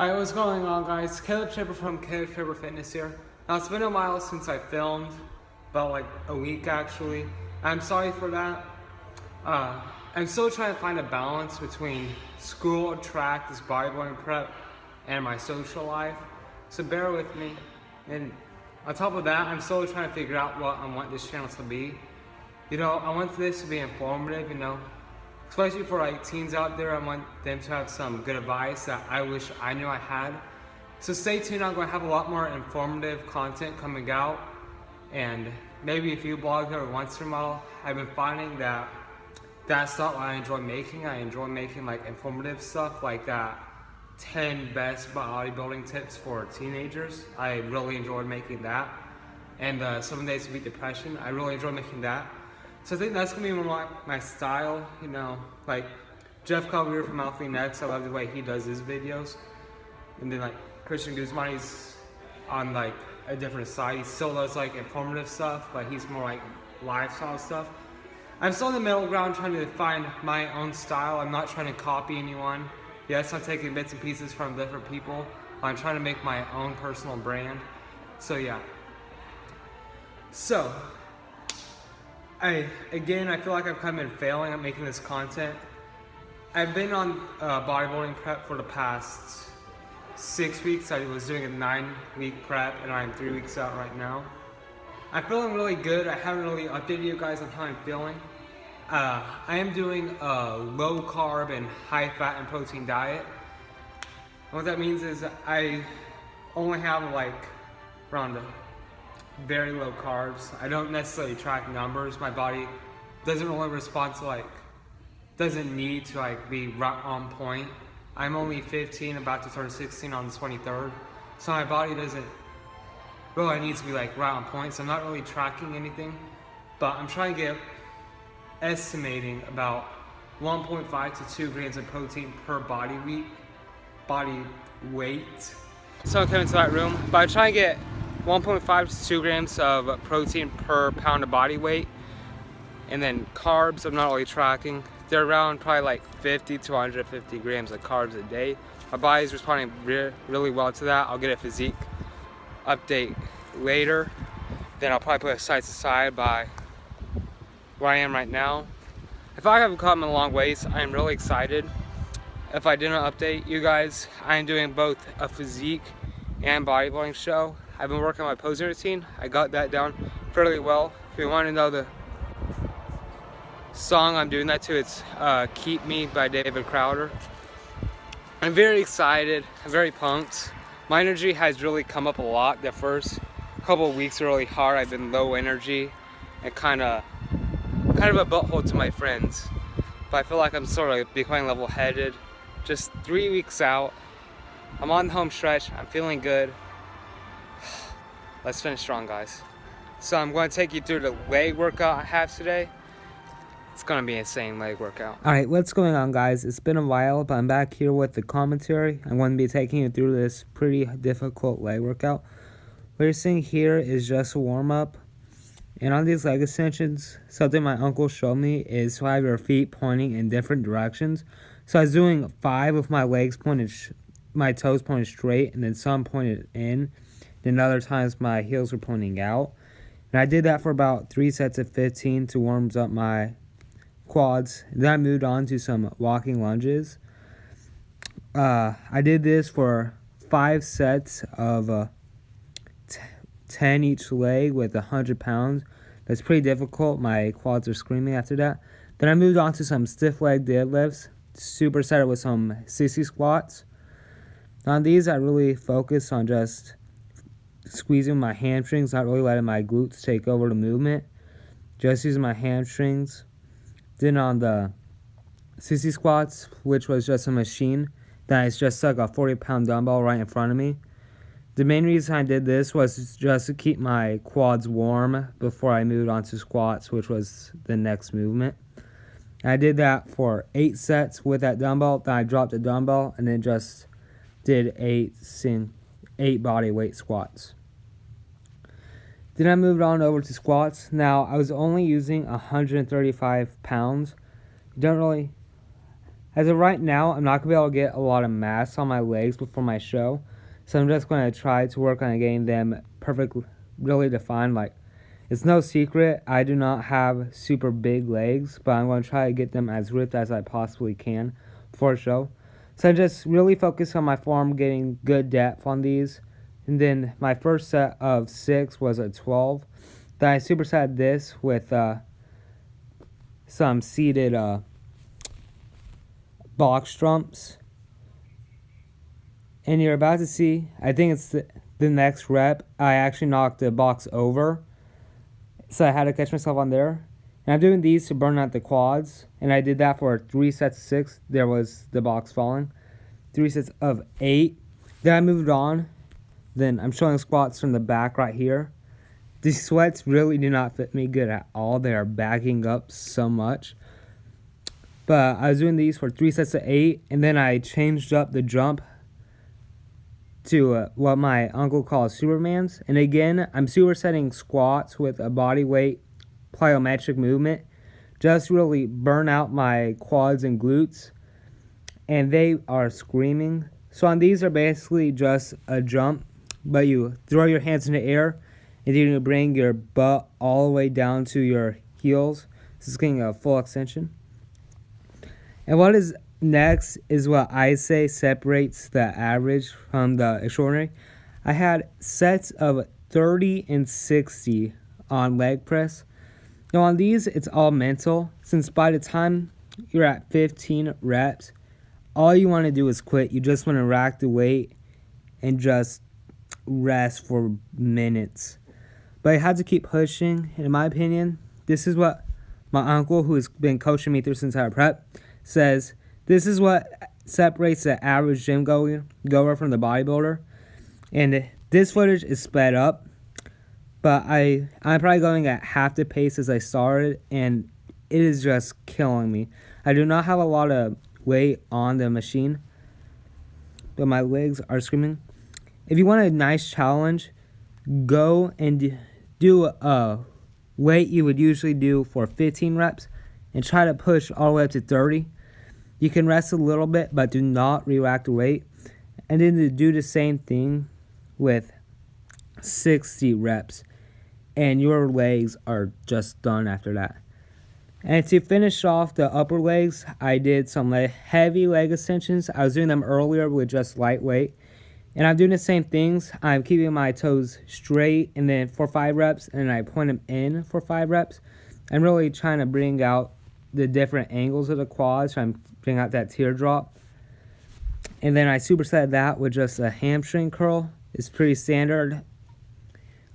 Alright, what's going on, guys? Caleb Chipper from Caleb Chipper Fitness here. Now, it's been a while since I filmed, about like a week actually. I'm sorry for that. I'm still trying to find a balance between school, track, this bodybuilding prep, and my social life. So bear with me. And on top of that, I'm still trying to figure out what I want this channel to be. You know, I want this to be informative, you know. Especially for like teens out there, I want them to have some good advice that I wish I knew I had. So stay tuned, I'm going to have a lot more informative content coming out. And maybe a few blogs every once in a while. I've been finding that that's not what I enjoy making. I enjoy making like informative stuff like that 10 best bodybuilding tips for teenagers. I really enjoyed making that. And 7 Days to Beat Depression, I really enjoy making that. So I think that's gonna be more my style, you know, like Jeff Calvert from Alpha Next. I love the way he does his videos. And then like Christian Guzman, he's on like a different side. He still does like informative stuff, but he's more like lifestyle stuff. I'm still in the middle ground trying to find my own style. I'm not trying to copy anyone. Yes, I'm taking bits and pieces from different people. I'm trying to make my own personal brand. So yeah. So, I feel like I've kind of been failing at making this content. I've been on bodybuilding prep for the past 6 weeks. I was doing a 9-week prep and I'm 3 weeks out right now. I'm feeling really good. I haven't really updated you guys on how I'm feeling. I am doing a low carb and high fat and protein diet. And what that means is I only have like around very low carbs. I don't necessarily track numbers. My body doesn't really respond to like, doesn't need to like be right on point. I'm only 15, about to turn 16 on the 23rd. So my body doesn't really need to be like right on point. So I'm not really tracking anything, but I'm trying to get estimating about 1.5 to 2 grams of protein per body weight. So I'm coming to that room, but I'm trying to get 1.5 to 2 grams of protein per pound of body weight. And then carbs, I'm not really tracking. They're around probably like 50 to 150 grams of carbs a day. My body's responding really well to that. I'll get a physique update later. Then I'll probably put a side to side by where I am right now. I feel like I've come a long ways. I am really excited. If I didn't update you guys, I am doing both a physique and bodybuilding show. I've been working on my posing routine. I got that down fairly well. If you want to know the song I'm doing that to, it's Keep Me by David Crowder. I'm very excited. I'm very pumped. My energy has really come up a lot. The first couple of weeks are really hard. I've been low energy and kind of a butthole to my friends. But I feel like I'm sort of becoming level-headed. Just 3 weeks out. I'm on the home stretch. I'm feeling good. Let's finish strong, guys. So I'm going to take you through the leg workout I have today. It's going to be an insane leg workout. Alright, what's going on, guys? It's been a while, but I'm back here with the commentary. I'm going to be taking you through this pretty difficult leg workout. What you're seeing here is just a warm-up. And on these leg extensions, something my uncle showed me is to have your feet pointing in different directions. So I was doing 5 with my legs pointed, my toes pointed straight, and then some pointed in. Then other times my heels were pointing out. And I did that for about 3 sets of 15 to warm up my quads. And then I moved on to some walking lunges. I did this for 5 sets of 10 each leg with 100 pounds. That's pretty difficult. My quads are screaming after that. Then I moved on to some stiff leg deadlifts. Superset it with some sissy squats. On these, I really focus on just squeezing my hamstrings, not really letting my glutes take over the movement. Just using my hamstrings. Then on the sissy squats, which was just a machine, that is just like a 40-pound dumbbell right in front of me. The main reason I did this was just to keep my quads warm before I moved on to squats, which was the next movement. I did that for 8 sets with that dumbbell. Then I dropped the dumbbell and then just did 8 body weight squats. Then I moved on over to squats. Now I was only using 135 pounds. You don't really As of right now, I'm not going to be able to get a lot of mass on my legs before my show. So I'm just going to try to work on getting them perfectly, really defined. Like, it's no secret, I do not have super big legs, but I'm going to try to get them as ripped as I possibly can for a show. So I just really focus on my form, getting good depth on these. And then my first set of 6 was a 12. Then I superset this with some seated box jumps. And you're about to see, I think it's the next rep, I actually knocked the box over. So I had to catch myself on there. And I'm doing these to burn out the quads. And I did that for 3 sets of 6. There was the box falling. 3 sets of 8. Then I moved on. Then I'm showing squats from the back right here. These sweats really do not fit me good at all. They are backing up so much. But I was doing these for 3 sets of 8. And then I changed up the jump to what my uncle calls Superman's. And again, I'm supersetting squats with a body weight plyometric movement. Just really burn out my quads and glutes. And they are screaming. So on these are basically just a jump, but you throw your hands in the air and then you bring your butt all the way down to your heels. This is getting a full extension. And what is next is what I say separates the average from the extraordinary. I had sets of 30 and 60 on leg press. Now on these, it's all mental, since by the time you're at 15 reps, all you want to do is quit. You just want to rack the weight and just rest for minutes. But I had to keep pushing. And in my opinion, this is what my uncle, who has been coaching me through since I was prep, says. This is what separates the average gym goer from the bodybuilder. And this footage is sped up, but I'm probably going at half the pace as I started, and it is just killing me. I do not have a lot of weight on the machine, but my legs are screaming. If you want a nice challenge, go and do a weight you would usually do for 15 reps and try to push all the way up to 30. You can rest a little bit, but do not re-rack the weight. And then to do the same thing with 60 reps. And your legs are just done after that. And to finish off the upper legs, I did some heavy leg extensions. I was doing them earlier with just lightweight. And I'm doing the same things. I'm keeping my toes straight and then for 5 reps. And I point them in for 5 reps. I'm really trying to bring out the different angles of the quads. So I'm bringing out that teardrop. And then I superset that with just a hamstring curl. It's pretty standard.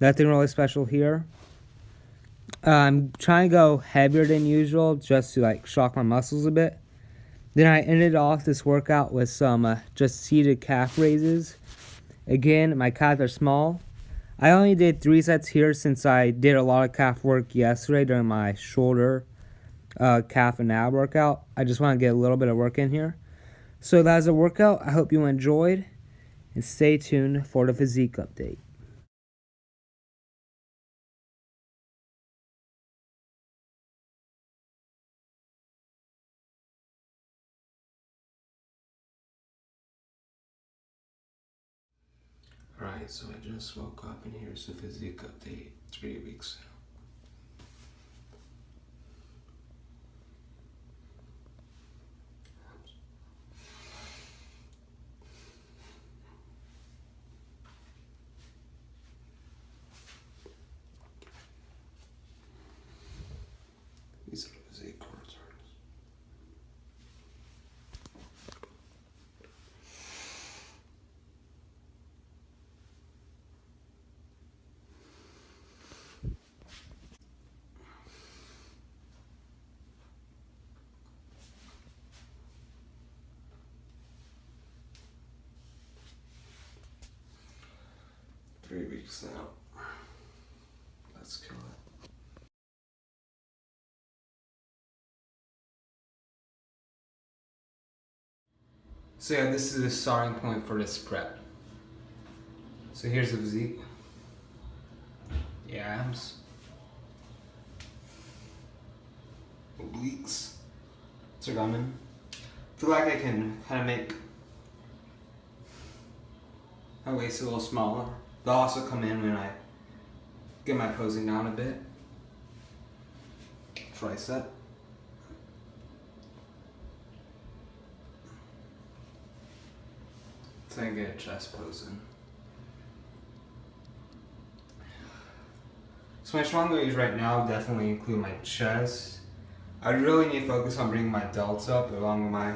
Nothing really special here. I'm trying to go heavier than usual just to shock my muscles a bit. Then I ended off this workout with some just seated calf raises. Again, my calves are small. I only did 3 sets here since I did a lot of calf work yesterday during my shoulder, calf and ab workout. I just want to get a little bit of work in here. So that's a workout. I hope you enjoyed, and stay tuned for the physique update. Alright, so I just woke up and here's the physique update 3 weeks. These are the physique returns. Three weeks now. Let's kill it. So yeah, this is the starting point for this prep. So here's the physique. The abs. Obliques. Zergamen. feel like I can kind of make my waist a little smaller. They'll also come in when I get my posing down a bit. Tricep. So I can get a chest posing. So my strong areas right now definitely include my chest. I really need to focus on bringing my delts up along with my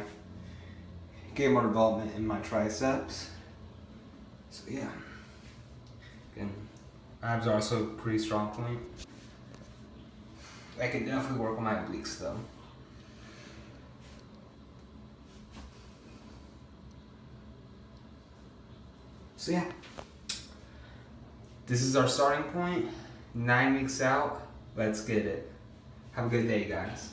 getting more development in my triceps. So yeah. Again, abs are also a pretty strong point. I can definitely work on my obliques though. So yeah. This is our starting point. 9 weeks out. Let's get it. Have a good day, guys.